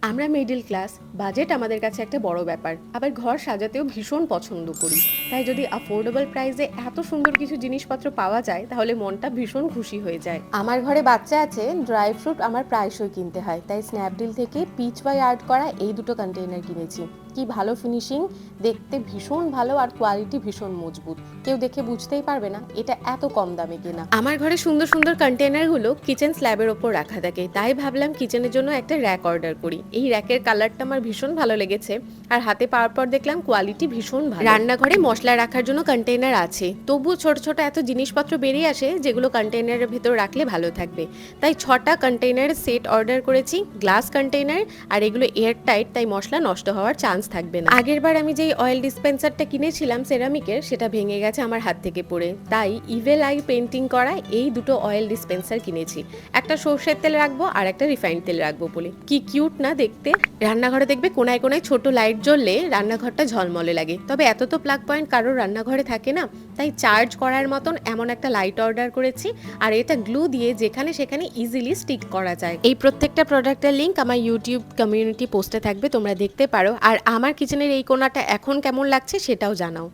আমরা middle class, budget আমাদের কাছে একটা বড় ব্যাপার, আবার ঘর সাজাতেও ভীষণ পছন্দ করি। তাই যদি অ্যাফোর্ডেবল প্রাইসে এত সুন্দর কিছু জিনিসপত্র পাওয়া যায় তাহলে মনটা ভীষণ খুশি হয়ে যায়। আমার ঘরে বাচ্চা আছে, ড্রাই ফ্রুট আমার প্রায়শই কিনতে হয়, তাই স্ন্যাপডিল থেকে পিচ বাই আর্ট করা এই দুটো কন্টেইনার কিনেছি। কি ভালো ফিনিশিং, দেখতে ভীষণ ভালো আর কোয়ালিটি ভীষণ মজবুত। কেউ দেখে বুঝতেই পারবে না এটা এত কম দামে কেনা। আমার ঘরে সুন্দর সুন্দর কন্টেইনারগুলো কিচেন স্ল্যাবের ওপর রাখা থাকে, তাই ভাবলাম কিচেনের জন্য একটা র্যাক অর্ডার করি। এই র্যাকের কালারটা আমার ভীষণ ভালো লেগেছে, আর হাতে পাওয়ার পর দেখলাম কোয়ালিটি ভীষণ ভালো। রান্নাঘরে মশলা রাখার জন্য কন্টেইনার আছে, তবুও ছোট ছোট এত জিনিসপত্র বেরিয়ে আসে যেগুলো কন্টেইনারের ভেতর রাখলে ভালো থাকবে। তাই 6টা কন্টেইনারের সেট অর্ডার করেছি, গ্লাস কন্টেইনার, আর এগুলো এয়ার টাইট, তাই মশলা নষ্ট হওয়ার চান্স থাকবে না। আগেরবার আমি যেই অয়েল ডিসপেন্সারটা কিনেছিলাম সেরামিকের, সেটা ভেঙে গেছে আমার হাত থেকে পড়ে, তাই ইভেল আই পেন্টিং করা এই দুটো অয়েল ডিসপেন্সার কিনেছি। একটা সর্ষের তেল রাখবো আর একটা রিফাইন্ড তেল রাখবো বলে। কি কিউট না দেখতে। রান্নাঘরে দেখবে কোনায় কোনায় ছোট লাইট জ্বললে রান্নাঘরটা ঝলমলে লাগে, তবে এত তো প্লাগ পয়েন্ট কারোর রান্নাঘরে থাকে না, তাই চার্জ করার মতন এমন একটা লাইট অর্ডার করেছি। আর এটা গ্লু দিয়ে যেখানে সেখানে ইজিলি স্টিক করা যায়। এই প্রত্যেকটা প্রোডাক্টের লিংক আমার ইউটিউব কমিউনিটি পোস্টে থাকবে, তোমরা দেখতে পারো। আর আমার কিচেনের এই কোণাটা এখন কেমন লাগছে সেটাও জানাও।